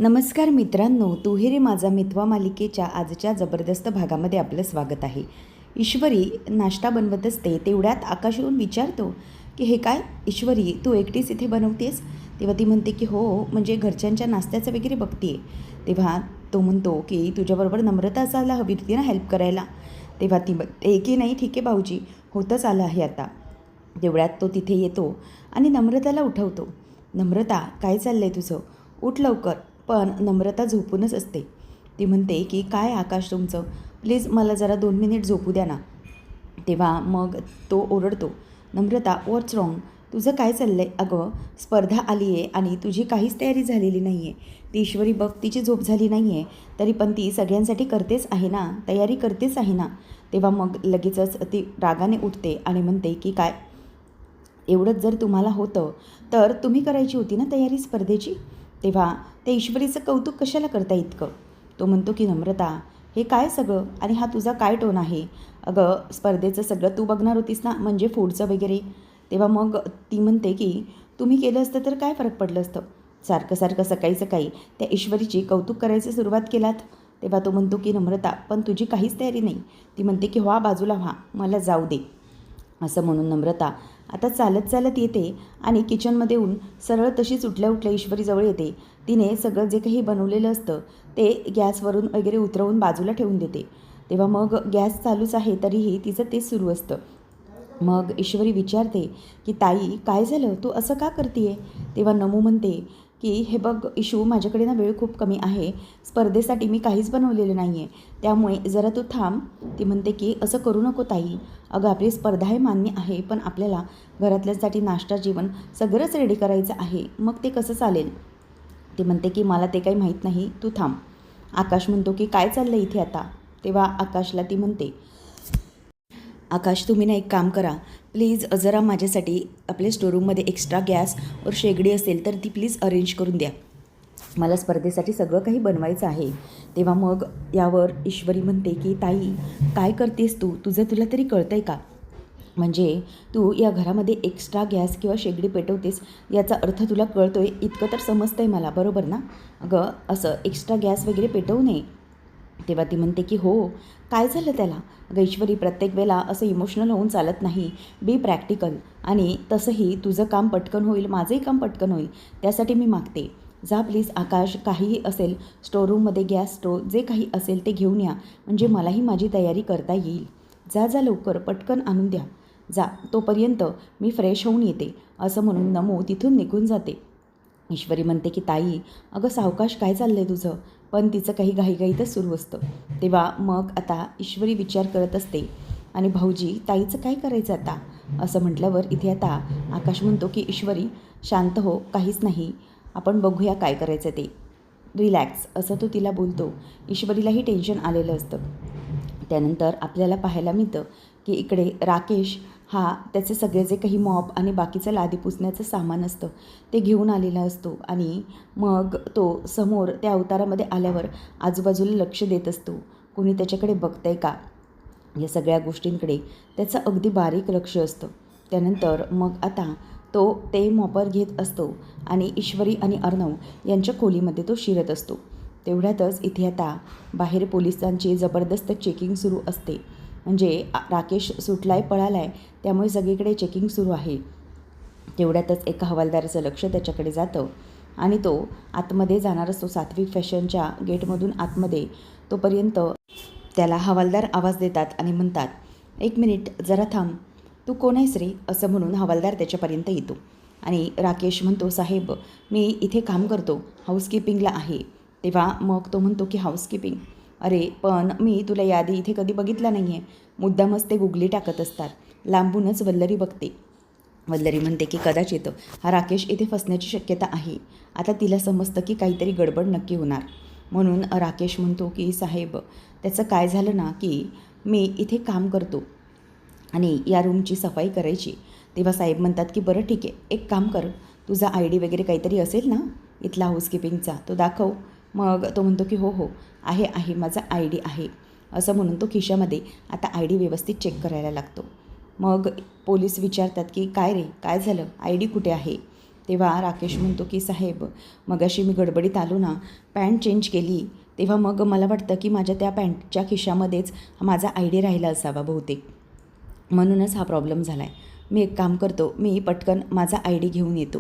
नमस्कार मित्रांनो, तू ही रे माझा मितवा मालिकेच्या आजच्या जबरदस्त भागामध्ये आपलं स्वागत आहे. ईश्वरी नाश्ता बनवत असते तेवढ्यात आकाश येऊन विचारतो की हे काय ईश्वरी, तू एकटीच इथे बनवतेस? तेव्हा ती म्हणते की हो, म्हणजे घरच्यांच्या नाश्त्याचं वगैरे बघते. तेव्हा तो म्हणतो की तुझ्याबरोबर नम्रता असायला हवी होती ना हेल्प करायला. तेव्हा ती म्हणते की नाही ठीक आहे भाऊजी, होतच आलं आहे आता. तेवढ्यात तो तिथे येतो आणि नम्रताला उठवतो. नम्रता, काय चाललं आहे तुझं? उठ लवकर. पण नम्रता झोपूनच असते. ती म्हणते की काय आकाश तुमचं, प्लीज मला जरा 2 मिनिट झोपू द्या ना. तेव्हा मग तो ओरडतो, नम्रता व्हॉट्स रॉंग, तुझं काय चाललं आहे? अगं स्पर्धा आली आहे आणि तुझी काहीच तयारी झालेली नाही आहे. ती ईश्वरी बघ, तिची झोप झाली नाही आहे तरी पण ती सगळ्यांसाठी करतेच आहे ना, तयारी करतेच आहे ना. तेव्हा मग लगेचच ती रागाने उठते आणि म्हणते की काय, एवढंच जर तुम्हाला होतं तर तुम्ही करायची होती ना तयारी स्पर्धेची. तेव्हा त्या ईश्वरीचं कौतुक कशाला करता इतकं? तो म्हणतो की नम्रता, हे काय सगळं आणि हा तुझा काय टोन आहे? अगं स्पर्धेचं सगळं तू बघणार होतीस ना, म्हणजे फूडचं वगैरे. तेव्हा मग ती म्हणते की तुम्ही केलं असतं तर काय फरक पडलं असतं? सारखं सारखं सकाळी सकाळी त्या ईश्वरीची कौतुक करायची सुरुवात केलात. तेव्हा तो म्हणतो की नम्रता, पण तुझी काहीच तयारी नाही. ती म्हणते की व्हा बाजूला व्हा, मला जाऊ दे. असं म्हणून नम्रता आता चालत चालत येते आणि किचनमध्ये येऊन सरळ तशीच उठल्या उठल्या ईश्वरीजवळ येते. तिने सगळं जे काही बनवलेलं असतं ते गॅसवरून वगैरे उतरवून बाजूला ठेवून देते. तेव्हा मग गॅस चालूच आहे तरीही तिचं तेच सुरू असतं. मग ईश्वरी विचारते की ताई, काय झालं, तू असं का करते? तेव्हा नमू म्हणते की हे बघ इशू, माझ्याकडे ना वेळ खूप कमी आहे, स्पर्धेसाठी मी काहीच बनवलेलं नाही आहे, त्यामुळे जरा तू थांब. ती म्हणते की असं करू नको ताई, अगं आपली स्पर्धा आहे मान्य आहे, पण आपल्याला घरातल्यांसाठी नाश्ता जेवण सगळंच रेडी करायचं आहे, मग ते कसं चालेल? ती म्हणते की मला ते काही माहीत नाही, तू थांब. आकाश म्हणतो की काय चाललं इथे आता? तेव्हा आकाशला ती म्हणते, आकाश तुम्ही ना एक काम करा प्लीज, जरा माझ्यासाठी आपल्या स्टोरूममध्ये एक्स्ट्रा गॅस और शेगडी असेल तर ती प्लीज अरेंज करून द्या, मला स्पर्धेसाठी सगळं काही बनवायचं आहे. तेव्हा मग यावर ईश्वरी म्हणते की ताई, काय करतेस तू, तुला तरी कळतं आहे का? म्हणजे तू या घरामध्ये एक्स्ट्रा गॅस किंवा शेगडी पेटवतेस याचा अर्थ तुला कळतो आहे, इतकं तर समजतं आहे मला, बरोबर ना? अगं असं एक्स्ट्रा गॅस वगैरे पेटवू नये. तेव्हा ती म्हणते की हो, काय झालं त्याला? अगं ईश्वरी, प्रत्येक वेळेला असं इमोशनल होऊन चालत नाही, बी प्रॅक्टिकल. आणि तसंही तुझं काम पटकन होईल, माझंही काम पटकन होईल, त्यासाठी मी मागते. जा प्लीज आकाश, काहीही असेल स्टोरूममध्ये गॅस स्टोव जे काही असेल ते घेऊन या, म्हणजे मलाही माझी तयारी करता येईल. जा जा लवकर, पटकन आणून द्या. जा, तोपर्यंत मी फ्रेश होऊन येते. असं म्हणून नमू तिथून निघून जाते. ईश्वरी म्हणते की ताई, अगं सावकाश, काय चाललं आहे तुझं? पण तिचं काही घाईघाईतच सुरू असतं. तेव्हा मग आता ईश्वरी विचार करत असते आणि भाऊजी ताईचं काय करायचं आता? असं म्हटल्यावर इथे आता आकाश म्हणतो की ईश्वरी शांत हो, काहीच नाही, आपण बघूया काय करायचं ते, रिलॅक्स, असं तो तिला बोलतो. ईश्वरीलाही टेन्शन आलेलं असतं. त्यानंतर आपल्याला पाहायला मिळतं की इकडे राकेश हा त्याचे सगळे जे काही मॉप आणि बाकीचं लादी पुसण्याचं सामान असतं ते घेऊन आलेला असतो आणि मग तो समोर त्या अवतारामध्ये आल्यावर आजूबाजूला लक्ष देत असतो, कोणी त्याच्याकडे बघतं आहे का, या सगळ्या गोष्टींकडे त्याचं अगदी बारीक लक्ष असतं. त्यानंतर मग आता तो ते मॉपर घेत असतो आणि ईश्वरी आणि अर्णव यांच्या खोलीमध्ये तो शिरत असतो. तेवढ्यातच इथे आता बाहेर पोलिसांची जबरदस्त चेकिंग सुरू असते. म्हणजे राकेश सुटलाय, पळालाय, त्यामुळे सगळीकडे चेकिंग सुरू आहे. तेवढ्यातच एका हवालदाराचं लक्ष त्याच्याकडे जातं आणि तो आतमध्ये जाणार असतो सात्विक फॅशनच्या गेटमधून आतमध्ये. तोपर्यंत त्याला हवालदार आवाज देतात आणि म्हणतात, एक मिनिट जरा थांब, तू कोण आहेस रे? असं म्हणून हवालदार त्याच्यापर्यंत येतो आणि राकेश म्हणतो, साहेब मी इथे काम करतो, हाऊसकीपिंगला आहे. तेव्हा मग तो म्हणतो की हाऊसकीपिंग, अरे पण मी तुला यादी इथे कधी बघितला नाही आहे. मुद्दामच ते गुगली टाकत असतात. लांबूनच वल्लरी बघते. वल्लरी म्हणते की कदाचित हा राकेश इथे फसण्याची शक्यता आहे. आता तिला समजतं की काहीतरी गडबड नक्की होणार. म्हणून राकेश म्हणतो की साहेब, त्याचं काय झालं ना की मी इथे काम करतो आणि या रूमची सफाई करायची. तेव्हा साहेब म्हणतात की बरं ठीक आहे, एक काम कर, तुझा ID वगैरे काहीतरी असेल ना इथला हाऊसकीपिंगचा, तो दाखव. मग तो म्हणतो की हो हो आहे, माझा ID आहे. असं म्हणून तो खिशामध्ये आता ID व्यवस्थित चेक करायला लागतो. मग पोलीस विचारतात की काय रे, काय झालं, ID कुठे आहे? तेव्हा राकेश म्हणतो की साहेब, मगाशी मी गडबडीत आलो ना, पॅन्ट चेंज केली, तेव्हा मग मला वाटतं की माझ्या त्या पॅन्टच्या खिशामध्येच माझा आय डी राहिला असावा बहुतेक, म्हणूनच हा प्रॉब्लेम झाला आहे. मी एक काम करतो, मी पटकन माझा आय डी घेऊन येतो.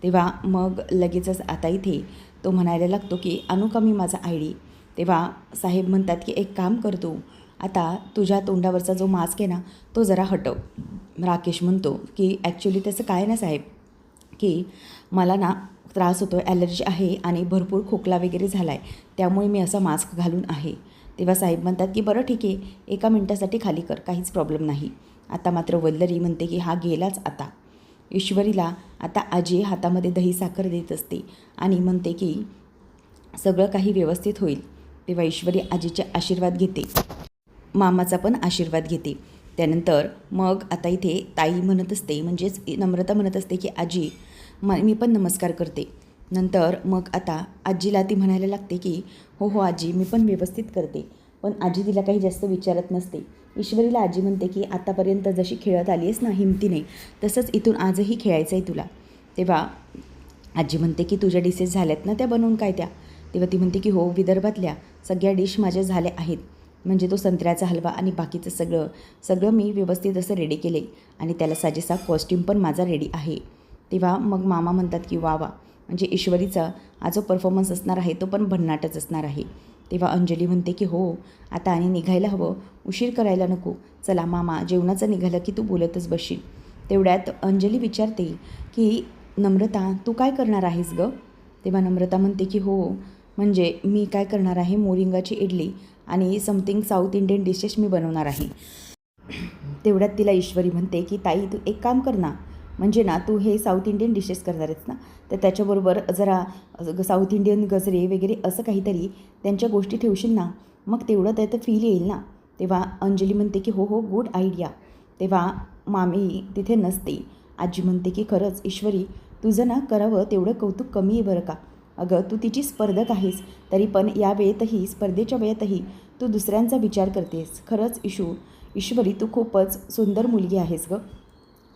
तेव्हा मग लगेचच आता इथे तो म्हणायला लागतो की आणू का मी माझा आय डी. तेव्हा साहेब म्हणतात की एक काम करतो, आता तुझ्या तोंडावरचा जो मास्क आहे ना तो जरा हटव. राकेश म्हणतो की ॲक्च्युली त्याचं काय ना साहेब, की मला ना त्रास होतो आहे, ॲलर्जी आहे आणि भरपूर खोकला वगैरे झाला आहे, त्यामुळे मी असा मास्क घालून आहे. तेव्हा साहेब म्हणतात की बरं ठीक आहे, एका मिनटासाठी खाली कर, काहीच प्रॉब्लेम नाही. आता मात्र वल्लरी म्हणते की हा गेलाच आता. ईश्वरीला आता आजी हातामध्ये दही साखर देत असते आणि म्हणते की सगळं काही व्यवस्थित होईल. तेव्हा ईश्वरी आजीचे आशीर्वाद घेते, मामाचा पण आशीर्वाद घेते. त्यानंतर मग आता इथे ताई म्हणत असते, म्हणजेच नम्रता म्हणत असते की आजी मी पण नमस्कार करते. नंतर मग आता आजीला ती म्हणायला लागते की हो हो आजी, मी पण व्यवस्थित करते. पण आजी तिला काही जास्त विचारत नसते. ईश्वरीला आजी म्हणते की आतापर्यंत जशी खेळत आली आहेस ना हिमतीने, तसंच इथून आजही खेळायचं आहे तुला. तेव्हा आजी म्हणते की तुझ्या डिशेस झाल्यात ना त्या बनवून काय त्या. तेव्हा ती म्हणते की हो, विदर्भातल्या सगळ्या डिश माझ्या झाल्या आहेत, म्हणजे तो संत्र्याचा हलवा आणि बाकीचं सगळं मी व्यवस्थित असं रेडी केले आणि त्याला साजेसा कॉस्ट्यूम पण माझा रेडी आहे. तेव्हा मग मामा म्हणतात की वा वा, म्हणजे ईश्वरीचा हा जो परफॉर्मन्स असणार आहे तो पण भन्नाटच असणार आहे. तेव्हा अंजली म्हणते की हो, आता आणि निघायला हवं, उशीर करायला नको. चला मामा, जेवणाचं निघालं की तू बोलतच बसशील. तेवढ्यात अंजली विचारते की नम्रता, तू काय करणार आहेस गं. तेव्हा नम्रता म्हणते की हो, म्हणजे मी काय करणार आहे, मोरिंगाची इडली आणि समथिंग साऊथ इंडियन डिशेस मी बनवणार आहे. तेवढ्यात तिला ईश्वरी म्हणते की ताई, तू एक काम कर ना, म्हणजे ना तू हे साऊथ इंडियन डिशेस करणार आहेस ना, तर त्याच्याबरोबर जरा साऊथ इंडियन गजरे वगैरे असं काहीतरी त्यांच्या गोष्टी ठेवशील ना, मग तेवढं त्याचं फील येईल ना. तेव्हा अंजली म्हणते की हो हो, गुड आयडिया. तेव्हा मामी तिथे नसते. आजी म्हणते की खरंच ईश्वरी, तुझं ना करावं तेवढं कौतुक कमी आहे बरं का. अगं तू तिची स्पर्धक आहेस, तरी पण या वेळेतही, स्पर्धेच्या वेळेतही तू दुसऱ्यांचा विचार करतेस. खरंच ईश्वरी, तू खूपच सुंदर मुलगी आहेस गं,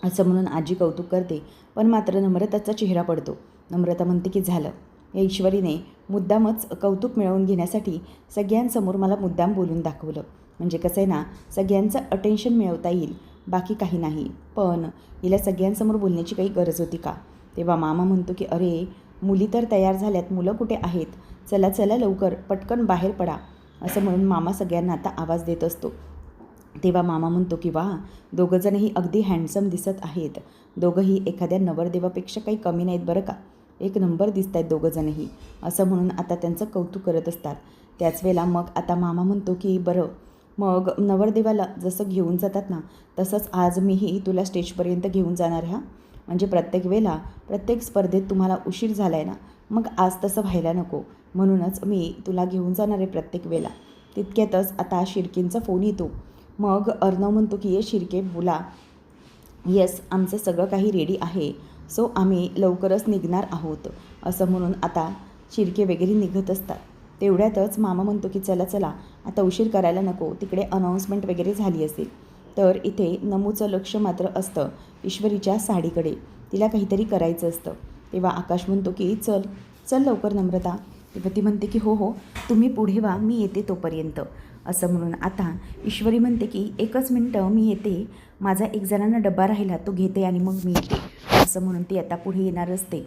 असं म्हणून आजी कौतुक करते. पण मात्र नम्रताचा चेहरा पडतो. नम्रता म्हणते की झालं, या ईश्वरीने मुद्दामच कौतुक मिळवून घेण्यासाठी सगळ्यांसमोर मला मुद्दाम बोलून दाखवलं. म्हणजे कसं आहे ना, सगळ्यांचं अटेन्शन मिळवता येईल, बाकी काही नाही. पण हिला सगळ्यांसमोर बोलण्याची काही गरज होती का. तेव्हा मामा म्हणतो की अरे, मुली तर तयार झाल्यात, मुलं कुठे आहेत, चला चला लवकर, पटकन बाहेर पडा, असं म्हणून मामा सगळ्यांना आता आवाज देत असतो. तेव्हा मामा म्हणतो की वा, दोघंजणही अगदी हँडसम दिसत आहेत, दोघंही एखाद्या नवरदेवापेक्षा काही कमी नाहीत बरं का, एक नंबर दिसत आहेत दोघंजणही, असं म्हणून आता त्यांचं कौतुक करत असतात. त्याच वेळेला मग आता मामा म्हणतो की बरं, मग नवरदेवाला जसं घेऊन जातात ना, तसंच आज मीही तुला स्टेजपर्यंत घेऊन जाणार हा, म्हणजे प्रत्येक वेळेला प्रत्येक स्पर्धेत तुम्हाला उशीर झाला आहे ना, मग आज तसं व्हायला नको, म्हणूनच मी तुला घेऊन जाणार आहे प्रत्येक वेळेला. तितक्यातच आता शिर्केंचा फोन येतो. मग अर्णव म्हणतो की ये शिर्के बोला. येस, आमचं सगळं काही रेडी आहे, सो आम्ही लवकरच निघणार आहोत, असं म्हणून आता शिर्के वगैरे निघत असतात. तेवढ्यातच मामा म्हणतो की चला चला, आता उशीर करायला नको, तिकडे अनाऊन्समेंट वगैरे झाली असेल. तर इथे नमूचं लक्ष मात्र असतं ईश्वरीच्या साडीकडे, तिला काहीतरी करायचं असतं. तेव्हा आकाश म्हणतो की चल चल लवकर नम्रता. तेव्हा ती म्हणते की हो हो, तुम्ही पुढे व्हा, मी येते तोपर्यंत, असं म्हणून आता ईश्वरी म्हणते की एकच मिनटं मी येते, माझा एक जणांना डब्बा राहिला तो घेते आणि मग मी येते, असं म्हणून ती आता पुढे येणार असते.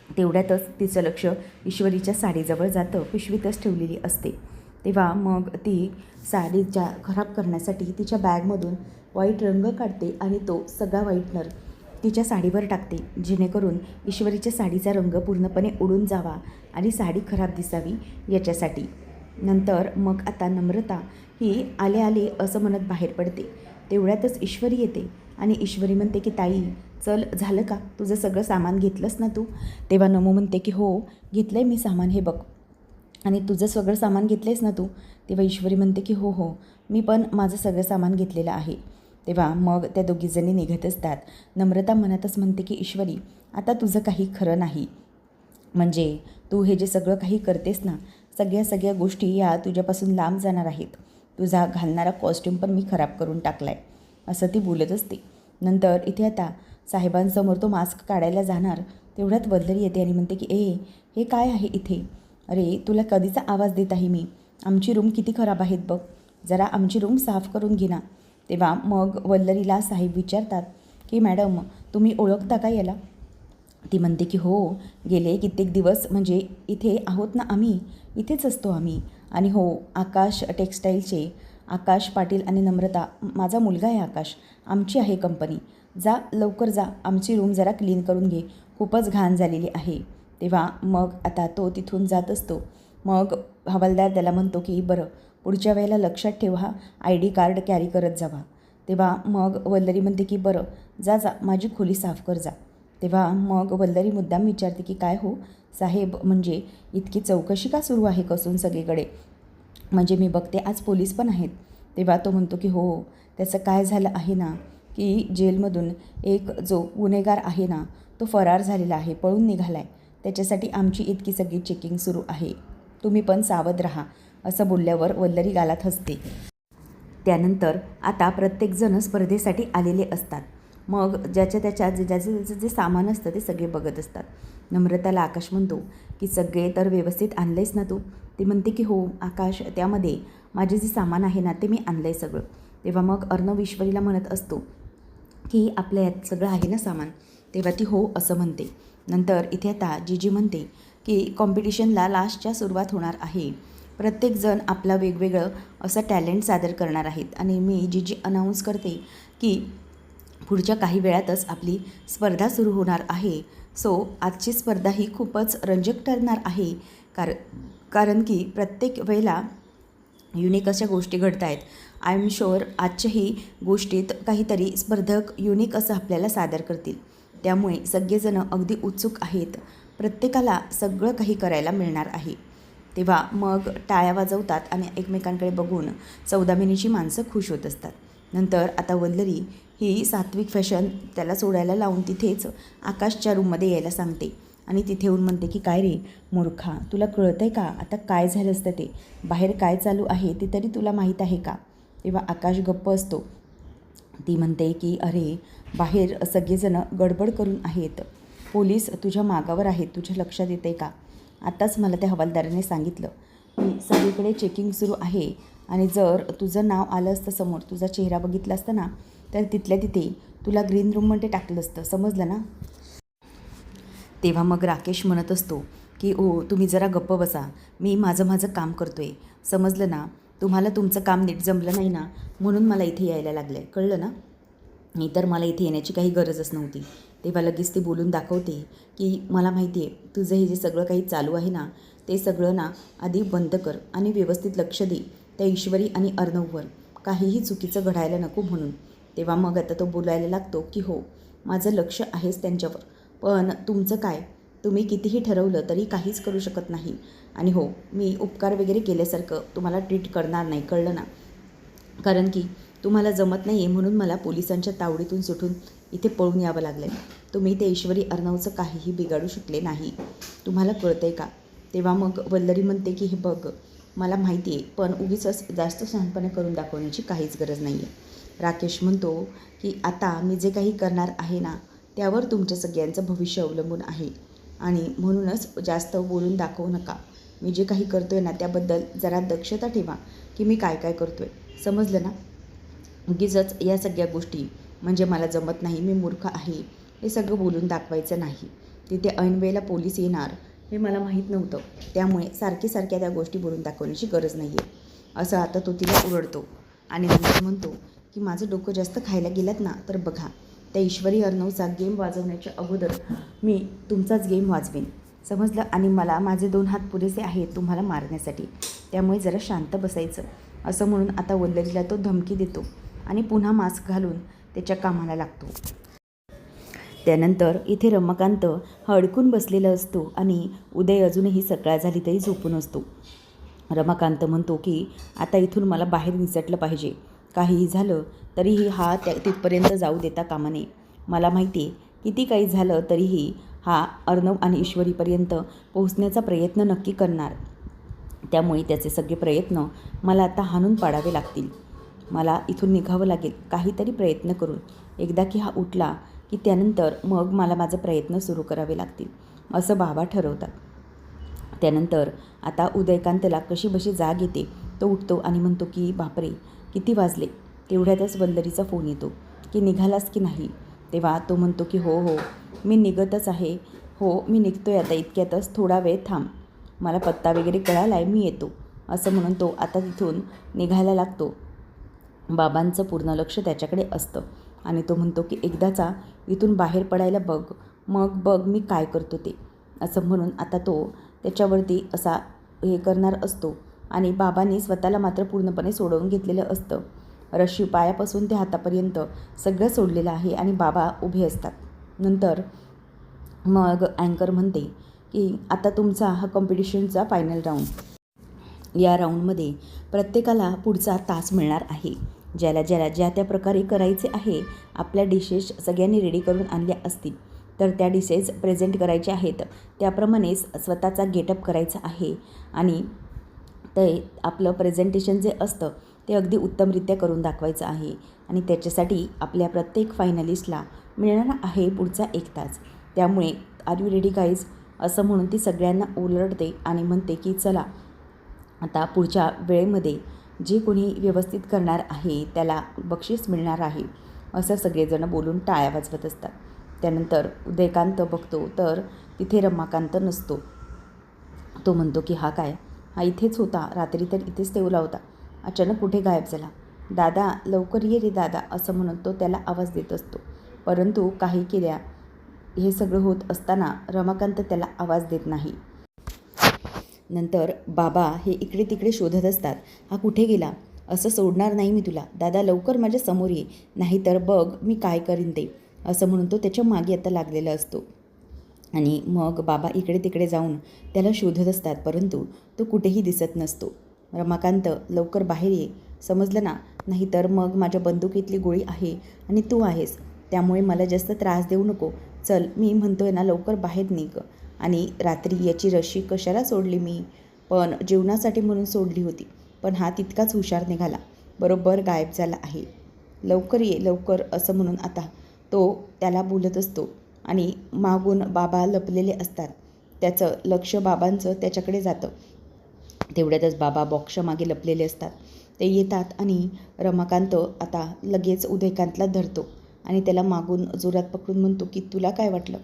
तेवढ्यातच तिचं लक्ष ईश्वरीच्या साडीजवळ जातं, पिशवीतच ठेवलेली असते. तेव्हा मग ती साडीच्या खराब करण्यासाठी तिच्या बॅगमधून व्हाईट रंग काढते आणि तो सगळा व्हाईटनर तिच्या साडीवर टाकते, जेणेकरून ईश्वरीच्या साडीचा रंग पूर्णपणे उडून जावा आणि साडी खराब दिसावी याच्यासाठी. नंतर मग आता नम्रता ही आले आले असं म्हणत बाहेर पडते. तेवढ्यातच ईश्वरी येते आणि ईश्वरी म्हणते की ताई चल, झालं का, तुझं सगळं सामान घेतलंस ना तू. तेव्हा नमू म्हणते की हो घेतलं आहे मी सामान, हे बघ, आणि तुझं सगळं सामान घेतलं आहेस ना तू. तेव्हा ईश्वरी म्हणते की हो हो, मी पण माझं सगळं सामान घेतलेलं आहे. तेव्हा मग त्या दोघीजणी निघत असतात. नम्रता मनातच म्हणते की ईश्वरी, आता तुझं काही खरं नाही, म्हणजे तू हे जे सगळं काही करतेस ना, सगळ्या गोष्टी या तुझ्यापासून लांब जाणार आहेत. तुझा घालणारा कॉस्ट्यूम पण मी खराब करून टाकला आहे, असं ती बोलत असते. नंतर इथे आता साहेबांसमोर तो मास्क काढायला जाणार तेवढ्यात वल्लरी येते आणि म्हणते की हे काय आहे इथे? अरे तुला कधीचा आवाज देत आहे मी. आमची रूम किती खराब आहेत बघ, जरा आमची रूम साफ करून घे ना. तेव्हा मग वल्लरीला साहेब विचारतात की मॅडम तुम्ही ओळखता का याला? ती म्हणते की हो, गेले कित्येक दिवस म्हणजे इथे आहोत ना आम्ही, इथेच असतो आम्ही. आणि हो, आकाश टेक्स्टाईलचे आकाश पाटील आणि नम्रता, माझा मुलगा आहे आकाश, आमची आहे कंपनी. जा लवकर जा, आमची रूम जरा क्लीन करून घे, खूपच घाण झालेली आहे. तेव्हा मग आता तो तिथून जात असतो. मग हवालदार त्याला म्हणतो की बरं पुढच्या वेळेला लक्षात ठेवा, ID कार्ड कॅरी करत जावा. तेव्हा मग वल्लरी म्हणते की बरं जा जा, माझी खोली साफ कर जा. तेव्हा मग वल्लरी मुद्दाम विचारते की काय हो साहेब, म्हणजे इतकी चौकशी का सुरू आहे कसून सगळीकडे? म्हणजे मी बघते आज पोलीस पण आहेत. तेव्हा तो म्हणतो की हो, त्याचं काय झालं आहे ना की जेलमधून एक जो गुन्हेगार आहे ना तो फरार झालेला आहे, पळून निघाला आहे. त्याच्यासाठी आमची इतकी सगळी चेकिंग सुरू आहे, तुम्ही पण सावध राहा, असं बोलल्यावर वल्लरी गालात हसते. त्यानंतर आता प्रत्येकजण स्पर्धेसाठी आलेले असतात. मग ज्याचं त्याचं जे सामान असतं ते सगळे बघत असतात. नम्रताला आकाश म्हणतो की सगळे तर व्यवस्थित आणलंयस ना तू? ती म्हणते की हो आकाश, त्यामध्ये माझे जे सामान आहे ना ते मी आणलं आहे सगळं. तेव्हा मग अर्णव ईश्वरीला म्हणत असतो की आपल्या यात सगळं आहे ना सामान? तेव्हा ती हो असं म्हणते. नंतर इथे आता जीजी म्हणते की कॉम्पिटिशनला लास्टच्या सुरुवात होणार आहे, प्रत्येकजण आपला वेगवेगळं असं टॅलेंट सादर करणार आहेत. आणि मी जीजी अनाऊन्स करते की पुढच्या काही वेळातच आपली स्पर्धा सुरू होणार आहे. सो आजची स्पर्धा ही खूपच रंजक ठरणार आहे, कारण की प्रत्येक वेळेला युनिक अशा गोष्टी घडत आहेत. आय एम शुअर आजच्याही गोष्टीत काहीतरी स्पर्धक युनिक असं आपल्याला सादर करतील. त्यामुळे सगळेजण अगदी उत्सुक आहेत, प्रत्येकाला सगळं काही करायला मिळणार आहे. तेव्हा मग टाळ्या वाजवतात आणि एकमेकांकडे बघून सौदामिनीची माणसं खुश होत असतात. नंतर आता वल्लरी ही सात्विक फॅशन त्याला सोडायला लावून तिथेच आकाशच्या रूममध्ये यायला सांगते. आणि तिथे येऊन म्हणते की काय रे मूर्खा, तुला कळतं आहे का आता काय झालं असतं ते? बाहेर काय चालू आहे ते तरी तुला माहीत आहे का? तेव्हा आकाश गप्प असतो. ती म्हणते की अरे बाहेर सगळेजण गडबड करून आहेत, पोलीस तुझ्या मागावर आहेत, तुझ्या लक्षात येते का? आताच मला त्या हवालदाराने सांगितलं की सगळीकडे चेकिंग सुरू आहे आणि जर तुझं नाव आलं असतं समोर, तुझा चेहरा बघितला असता ना, तर तिथल्या तिथे तुला ग्रीन रूममध्ये टाकलं असतं, समजलं ना? तेव्हा मग राकेश म्हणत असतो की ओ तुम्ही जरा गप्प बसा, मी माझं काम करतो आहे, समजलं ना? तुम्हाला तुमचं काम नीट जमलं नाही ना, म्हणून मला इथे यायला लागलं आहे, कळलं ना? नाही तर मला इथे येण्याची काही गरजच नव्हती. तेव्हा लगेच ती बोलून दाखवते की मला माहिती आहे तुझं हे जे सगळं काही चालू आहे ना, ते सगळं ना आधी बंद कर आणि व्यवस्थित लक्ष दे त्या ईश्वरी आणि अर्णववर, काहीही चुकीचं घडायला नको म्हणून. तेव्हा मग आता तो बोलायला लागतो की हो माझं लक्ष आहेच त्यांच्यावर, पण तुमचं काय, तुम्ही कितीही ठरवलं तरी काहीच करू शकत नाही. आणि हो, मी उपकार वगैरे केल्यासारखं तुम्हाला ट्रीट करणार नाही, कळलं ना? कारण की तुम्हाला जमत नाही आहे म्हणून मला पोलिसांच्या तावडीतून सुटून इथे पळून यावं लागलं आहे. तुम्ही ते ईश्वरी अर्णवचं काहीही बिघाडू शकले नाही, तुम्हाला कळतं आहे का? तेव्हा मग वल्लरी म्हणते की हे बघ मला माहिती आहे, पण उगीच जास्त शहाणपणे करून दाखवण्याची काहीच गरज नाही आहे. राकेश म्हणतो की आता मी जे काही करणार आहे ना त्यावर तुमच्या सगळ्यांचं भविष्य अवलंबून आहे आणि म्हणूनच जास्त बोलून दाखवू नका. मी जे काही करतो आहे ना त्याबद्दल जरा दक्षता ठेवा की मी काय काय करतो आहे, समजलं ना? उगीच या सगळ्या गोष्टी म्हणजे मला जमत नाही, मी मूर्ख आहे, हे सगळं बोलून दाखवायचं नाही. तिथे ऐनवेळेला पोलीस येणार हे मला माहीत नव्हतं, त्यामुळे सारख्या त्या गोष्टी बोलून दाखवण्याची गरज नाही आहे, असं आता तो तिला ओरडतो. आणि नंतर म्हणतो की माझं डोकं जास्त खायला गेलात ना तर बघा, त्या ईश्वरी अर्णवचा गेम वाजवण्याच्या अगोदर मी तुमचाच गेम वाजवेन, समजलं? आणि मला माझे 2 हात पुरेसे आहेत तुम्हाला मारण्यासाठी, त्यामुळे जरा शांत बसायचं, असं म्हणून आता वल्लरीला तो धमकी देतो आणि पुन्हा मास्क घालून त्याच्या कामाला लागतो. त्यानंतर इथे रमाकांत हडकून बसलेला असतो आणि उदय अजूनही सकाळ झाली तरी झोपून असतो. रमाकांत म्हणतो की आता इथून मला बाहेर निसटलं पाहिजे, काहीही झालं तरीही हा तिथपर्यंत जाऊ देता कामा नये. मला माहिती आहे किती काही झालं तरीही हा अर्णव आणि ईश्वरीपर्यंत पोहोचण्याचा प्रयत्न नक्की करणार, त्यामुळे त्याचे सगळे प्रयत्न मला आता हाणून पाडावे लागतील. मला इथून निघावं लागेल काहीतरी प्रयत्न करून. एकदा की हा उठला की त्यानंतर मग मला माझे प्रयत्न सुरू करावे लागतील असं बाबा ठरवतात. त्यानंतर आता उदयकांतला कशीबशी जाग येते. तो उठतो आणि म्हणतो की बापरे किती वाजले. तेवढ्यातच वल्लरीचा फोन येतो की निघालास की नाही. तेव्हा तो म्हणतो की हो हो मी निघतच आहे. हो मी निघतोय आता इतक्यातच, थोडा वेळ थांब, मला पत्ता वगैरे कळाला आहे, मी येतो असं म्हणून तो आता तिथून निघायला लागतो. बाबांचं पूर्ण लक्ष त्याच्याकडे असतं आणि तो म्हणतो की एकदाचा इथून बाहेर पडायला बघ, मग बघ मी काय करतो ते, असं म्हणून आता तो त्याच्यावरती असा हे करणार असतो. आणि बाबांनी स्वतःला मात्र पूर्णपणे सोडवून घेतलेलं असतं. रश्मी पायापासून ते हातापर्यंत सगळं सोडलेलं आहे आणि बाबा उभे असतात. नंतर मग अँकर म्हणते की आता तुमचा हा कॉम्पिटिशनचा फायनल राऊंड. या राऊंडमध्ये प्रत्येकाला पुढचा तास मिळणार आहे. ज्याला ज्याला ज्या त्या प्रकारे करायचे आहे, आपल्या डिशेस सगळ्यांनी रेडी करून आणल्या असतील तर त्या डिशेस प्रेझेंट करायच्या आहेत. त्याप्रमाणेच स्वतःचा गेटअप करायचा आहे आणि ते आपलं प्रेझेंटेशन जे असतं ते अगदी उत्तमरित्या करून दाखवायचं आहे. आणि त्याच्यासाठी आपल्या प्रत्येक फायनलिस्टला मिळणार आहे पुढचा 1 तास. त्यामुळे आर यू रेडी गाईज, असं म्हणून ती सगळ्यांना ओरडते आणि म्हणते की चला आता पुढच्या वेळेमध्ये जे कोणी व्यवस्थित करणार आहे त्याला बक्षीस मिळणार आहे, असं सगळेजण बोलून टाळ्या वाजवत असतात. त्यानंतर उदयकांत बघतो तर तिथे रमाकांत नसतो. तो म्हणतो की हा काय, हा इथेच होता, रात्री तर इथेच ठेवला होता, अचानक कुठे गायब झाला. दादा लवकर ये रे दादा, असं म्हणून तो त्याला आवाज देत असतो. परंतु काही केल्या हे सगळं होत असताना रमाकांत त्याला आवाज देत नाही. नंतर बाबा हे इकडे तिकडे शोधत असतात. हा कुठे गेला, असं सोडणार नाही मी तुला, दादा लवकर माझ्या समोर ये, नाहीतर बघ मी काय करीन ते, असं म्हणून तो त्याच्या मागे आता लागलेला असतो. आणि मग बाबा इकडे तिकडे जाऊन त्याला शोधत असतात, परंतु तो कुठेही दिसत नसतो. रमाकांत लवकर बाहेर ये, समजलं ना, नाहीतर मग माझ्या बंदुकीतली गोळी आहे आणि तू आहेस, त्यामुळे मला जास्त त्रास देऊ नको, चल मी म्हणतोय ना लवकर बाहेर निघ. आणि रात्री याची रशी कशाला सोडली मी, पण जेवणासाठी म्हणून सोडली होती, पण हा तितकाच हुशार निघाला, बरोबर गायब झाला आहे, लवकर ये लवकर, असं म्हणून आता तो त्याला बोलत असतो. आणि मागून बाबा लपलेले असतात, त्याचं लक्ष बाबांचं त्याच्याकडे जातं. तेवढ्यातच बाबा बॉक्सच्या मागे लपलेले असतात. ते येतात आणि रमाकांत आता लगेच उदयकांतला धरतो आणि त्याला मागून जोरात पकडून म्हणतो की तुला काय वाटलं,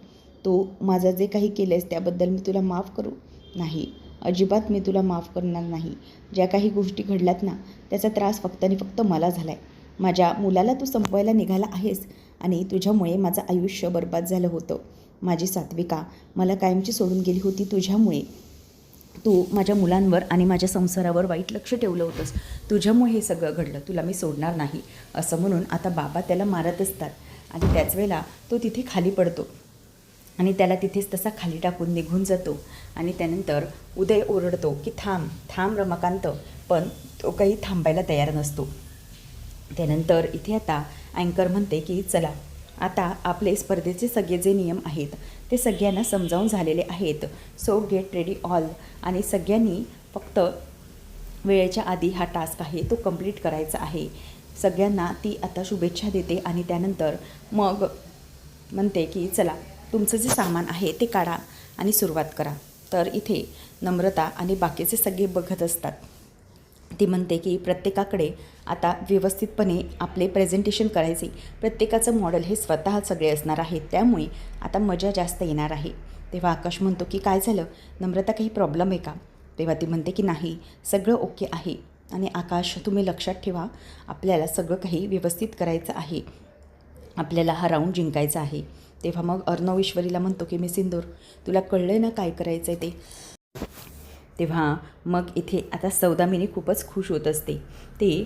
तू माझं जे काही केलंस त्याबद्दल मी तुला माफ करू नाही, अजिबात मी तुला माफ करणार नाही. ज्या काही गोष्टी घडल्यात ना त्याचा त्रास फक्त आणि फक्त मला झाला आहे. माझ्या मुलाला तू संपवायला निघाला आहेस आणि तुझ्यामुळे माझं आयुष्य बर्बाद झालं होतं. माझी सात्विका मला कायमची सोडून गेली होती तुझ्यामुळे. तू माझ्या मुलांवर आणि माझ्या संसारावर वाईट लक्ष ठेवलं होतंस, तुझ्यामुळे हे सगळं घडलं, तुला मी सोडणार नाही, असं म्हणून आता बाबा त्याला मारत असतात. आणि त्याच वेळेला तो तिथे खाली पडतो आणि त्याला तिथेच तसा खाली टाकून निघून जातो. आणि त्यानंतर उदय ओरडतो की थांब थांब रमाकांत, पण तो काही थांबायला तयार नसतो. त्यानंतर इथे आता अँकर म्हणते की चला आता आपले स्पर्धेचे सगळे जे नियम आहेत ते सगळ्यांना समजावून झालेले आहेत, सो गेट रेडी ऑल. आणि सगळ्यांनी फक्त वेळेच्या आधी हा टास्क आहे तो कंप्लीट करायचा आहे. सगळ्यांना ती आता शुभेच्छा देते आणि त्यानंतर मग म्हणते की चला तुमचं जे सामान आहे ते काढा आणि सुरुवात करा. तर इथे नम्रता आणि बाकीचे सगळे बघत असतात. ती म्हणते की प्रत्येकाकडे आता व्यवस्थितपणे आपले प्रेझेंटेशन करायचे, प्रत्येकाचं मॉडेल हे स्वतः सगळे असणार आहे, त्यामुळे आता मजा जास्त येणार आहे. तेव्हा आकाश म्हणतो की काय झालं नम्रता, काही प्रॉब्लेम आहे का. तेव्हा ती म्हणते की नाही सगळं ओके आहे. आणि आकाश तुम्ही लक्षात ठेवा, आपल्याला सगळं काही व्यवस्थित करायचं आहे, आपल्याला हा राऊंड जिंकायचा आहे. तेव्हा मग अर्णव ईश्वरीला म्हणतो की मी सिंदूर तुला कळलं आहे ना काय करायचं आहे ते. तेव्हा मग इथे आता सौदामिनी खूपच खुश होत असते. ती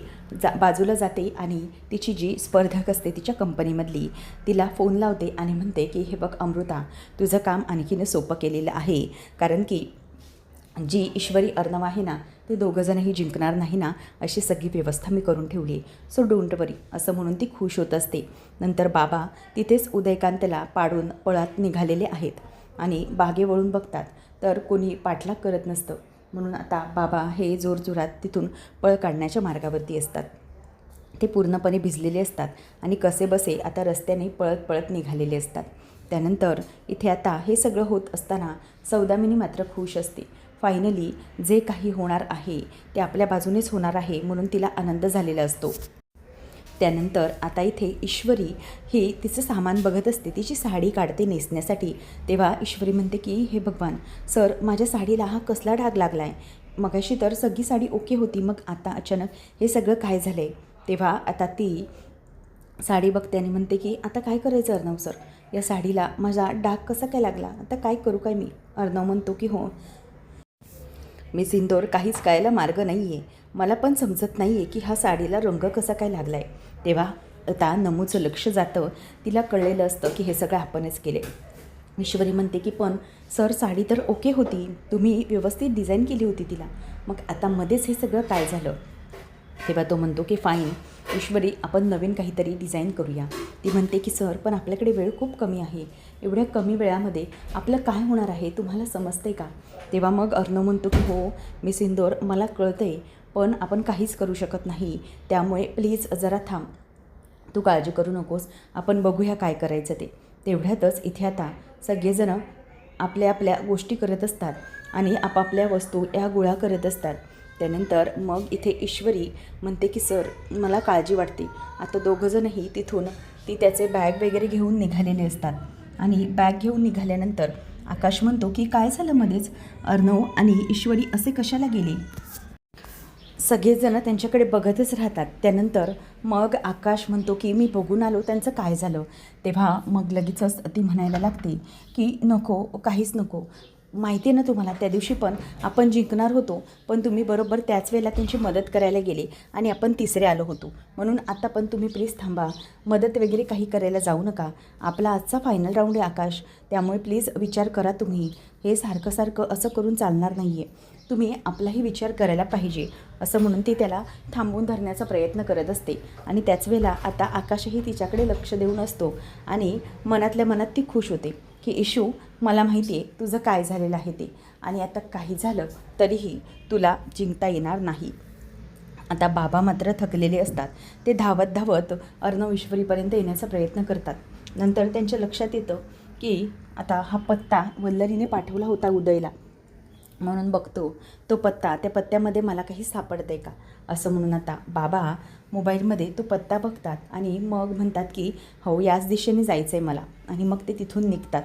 बाजूला जाते आणि तिची जी स्पर्धक असते तिच्या कंपनीमधली तिला फोन लावते आणि म्हणते की हे बघ अमृता, तुझं काम आणखीन सोपं केलेलं आहे, कारण की जी ईश्वरी अर्णव आहे ना ते दोघंजणही जिंकणार नाही ना, अशी सगळी व्यवस्था मी करून ठेवली आहे, सो डोंट वरी, असं म्हणून ती खुश होत असते. नंतर बाबा तिथेच उदयकांतला पाडून पळत निघालेले आहेत आणि बागे वळून बघतात तर कोणी पाठलाग करत नसतं, म्हणून आता बाबा हे जोरजोरात तिथून पळ काढण्याच्या मार्गावरती असतात. ते पूर्णपणे भिजलेले असतात आणि कसेबसे आता रस्त्याने पळत पळत निघालेले असतात. त्यानंतर इथे आता हे सगळं होत असताना सौदामिनी मात्र खुश असते. फायनली जे काही होणार आहे ते आपल्या बाजूनेच होणार आहे म्हणून तिला आनंद झालेला असतो. त्यानंतर आता इथे ईश्वरी ही तिचं सामान बघत असते, तिची साडी काढते नेसण्यासाठी. तेव्हा ईश्वरी म्हणते की हे भगवान सर, माझ्या साडीला हा कसला डाग लागला आहे. मगाशी तर सगळी साडी ओके होती, मग आता अचानक हे सगळं काय झालं आहे. तेव्हा आता ती साडी बघते आणि म्हणते की आता काय करायचं अर्णव सर, या साडीला माझा डाग कसा काय लागला, आता काय करू काय मी. अर्णव म्हणतो की हो मिस इंदोर, काहीच कळायला मार्ग नाही आहे, मला पण समजत नाही आहे की हा साडीला रंग कसा काय लागला आहे. तेव्हा आता नमूचं लक्ष जातं, तिला कळलेलं असतं की हे सगळं आपणच केले. ईश्वरी म्हणते की पण सर, साडी तर ओके होती, तुम्ही व्यवस्थित डिझाईन केली होती तिला, मग आता मध्येच हे सगळं काय झालं. तेव्हा तो म्हणतो की फाईन ईश्वरी, आपण नवीन काहीतरी डिझाईन करूया. ती म्हणते की सर, पण आपल्याकडे वेळ खूप कमी आहे, एवढ्या कमी वेळामध्ये आपलं काय होणार आहे तुम्हाला समजते का. तेव्हा मग अर्णव म्हणतो की हो मिस इंदोर, मला कळतं आहे, पण आपण काहीच करू शकत नाही, त्यामुळे प्लीज जरा थांब, तू काळजी करू नकोस, आपण बघूया काय करायचं ते. तेवढ्यातच इथे आता सगळेजणं आपल्या आपल्या गोष्टी करत असतात आणि आपापल्या वस्तू या गोळा करत असतात. त्यानंतर मग इथे ईश्वरी म्हणते की सर, मला काळजी वाटते. आता दोघंजणंही तिथून ती त्याचे बॅग वगैरे घेऊन निघालेले असतात आणि बॅग घेऊन निघाल्यानंतर आकाश म्हणतो की काय झालं मध्येच, अर्णव आणि ईश्वरी असे कशाला गेले. सगळेजणं त्यांच्याकडे बघतच राहतात. त्यानंतर मग आकाश म्हणतो की मी बघून आलो त्यांचं काय झालं. तेव्हा मग लगेचच ती म्हणायला लागते की नको, काहीच नको, माहिती आहे ना तुम्हाला, त्या दिवशी पण आपण जिंकणार होतो, पण तुम्ही बरोबर त्याच वेळेला त्यांची मदत करायला गेले आणि आपण तिसरे आलो होतो, म्हणून आता पण तुम्ही प्लीज थांबा, मदत वगैरे काही करायला जाऊ नका. आपला आजचा फायनल राऊंड आहे आकाश, त्यामुळे प्लीज विचार करा तुम्ही, हे सारखं सारखं असं करून चालणार नाही आहे, तुम्ही आपलाही विचार करायला पाहिजे, असं म्हणून ती त्याला थांबवून धरण्याचा प्रयत्न करत असते. आणि त्याच वेळेला आता आकाशही तिच्याकडे लक्ष देऊन असतो आणि मनातल्या मनात ती खुश होते की इशू, मला माहिती आहे तुझं काय झालेलं आहे ते, आणि आता काही झालं तरीही तुला जिंकता येणार नाही. आता बाबा मात्र थकलेले असतात, ते धावत धावत अर्णव ईश्वरीपर्यंत येण्याचा प्रयत्न करतात. नंतर त्यांच्या लक्षात येतं की आता हा पत्ता वल्लरीने पाठवला होता उदयला, म्हणून बघतो तो पत्ता, त्या पत्त्यामध्ये मला काही सापडतं आहे का, असं म्हणून आता बाबा मोबाईलमध्ये तो पत्ता बघतात आणि मग म्हणतात की हो याच दिशेने जायचं आहे मला, आणि मग ते तिथून निघतात.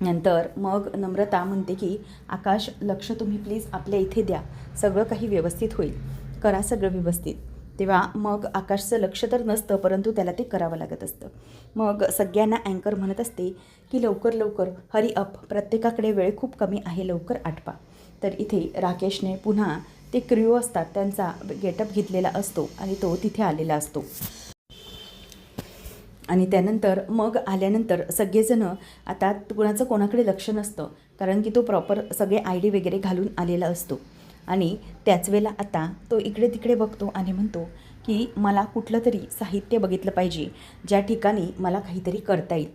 नंतर मग नम्रता म्हणते की आकाश, लक्ष तुम्ही प्लीज आपल्या इथे द्या, सगळं काही व्यवस्थित होईल, करा सगळं व्यवस्थित. तेव्हा मग आकाशचं लक्ष तर नसतं, परंतु त्याला ते करावं लागत असतं. मग सगळ्यांना अँकर म्हणत असते की लवकर लवकर, हरी अप, प्रत्येकाकडे वेळ खूप कमी आहे, लवकर आटपा. तर इथे राकेशने पुन्हा ते क्र्यू असतात त्यांचा गेटअप घेतलेला असतो आणि तो तिथे आलेला असतो. आणि त्यानंतर मग आल्यानंतर सगळेजणं आता कुणाचं कोणाकडे लक्ष नसतं, कारण की तो प्रॉपर सगळे ID वगैरे घालून आलेला असतो. आणि त्याच वेळेला आता तो इकडे तिकडे बघतो आणि म्हणतो की मला कुठलं तरी साहित्य बघितलं पाहिजे, ज्या ठिकाणी मला काहीतरी करता येईल.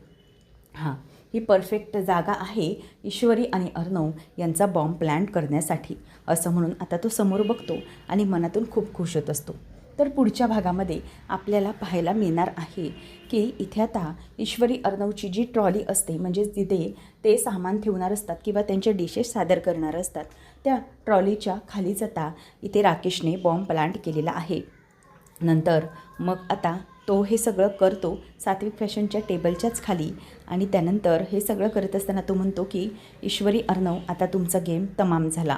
हां, ही परफेक्ट जागा आहे ईश्वरी आणि अर्णव यांचा बॉम्ब प्लॅन करण्यासाठी, असं म्हणून आता तो समोर बघतो आणि मनातून खूप खुश होत असतो. तर पुढच्या भागामध्ये आपल्याला पाहायला मिळणार आहे की इथे आता ईश्वरी अर्णवची जी ट्रॉली असते, म्हणजे तिथे ते सामान ठेवणार असतात किंवा त्यांचे डिशेस सादर करणार असतात, त्या ट्रॉलीच्या खालीच आता इथे राकेशने बॉम्ब प्लांट केलेला आहे. नंतर मग आता तो हे सगळं करतो सात्विक फॅशनच्या टेबलच्याच खाली, आणि त्यानंतर हे सगळं करत असताना तो म्हणतो की ईश्वरी, अर्णव, आता तुमचा गेम तमाम झाला.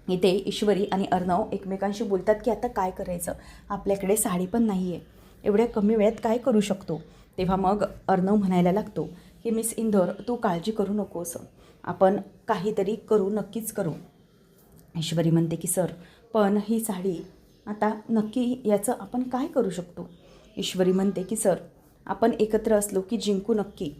इथे ईश्वरी आणि अर्णव एकमेकांशी बोलतात की आता काय करायचं, आपल्याकडे साडी पण नाही आहे, एवढ्या कमी वेळात काय करू शकतो. तेव्हा मग अर्णव म्हणायला लागतो की मिस इंदोर, तू काळजी करू नकोस, आपण काहीतरी करू, नक्कीच करू. ईश्वरी म्हणते की सर, पण ही साडी आता नक्की याचं आपण काय करू शकतो. ईश्वरी म्हणते की सर, आपण एकत्र असलो की जिंकू नक्की.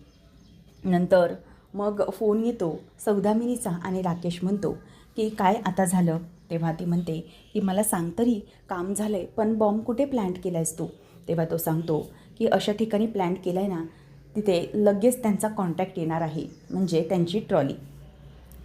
नंतर मग फोन येतो सौदामिनीचा आणि राकेश म्हणतो की काय आता झालं. तेव्हा ती म्हणते की मला सांग तरी, काम झालं आहे, पण बॉम्ब कुठे प्लॅन्ट केला आहेस तू. तेव्हा तो सांगतो की अशा ठिकाणी प्लॅन्ट केला आहे ना, तिथे लगेच त्यांचा कॉन्टॅक्ट येणार आहे, म्हणजे त्यांची ट्रॉली.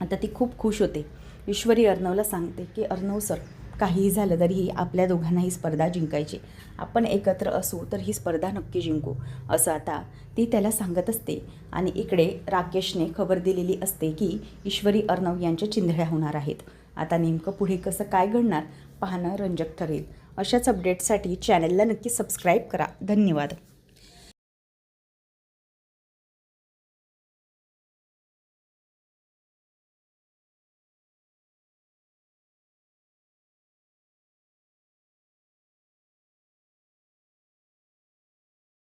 आता ती खूप खुश होते. ईश्वरी अर्णवला सांगते की अर्णव सर, काहीही झालं तरीही आपल्या दोघांना ही स्पर्धा जिंकायची, आपण एकत्र असू तर ही स्पर्धा नक्की जिंकू, असं आता ती त्याला सांगत असते. आणि इकडे राकेशने खबर दिलेली असते की ईश्वरी अर्णव यांच्या चिंधड्या होणार आहेत. आता नेमकं पुढे कसं काय घडणार पाहणं रंजक ठरेल. अशाच अपडेट्ससाठी चॅनलला नक्की सबस्क्राईब करा. धन्यवाद.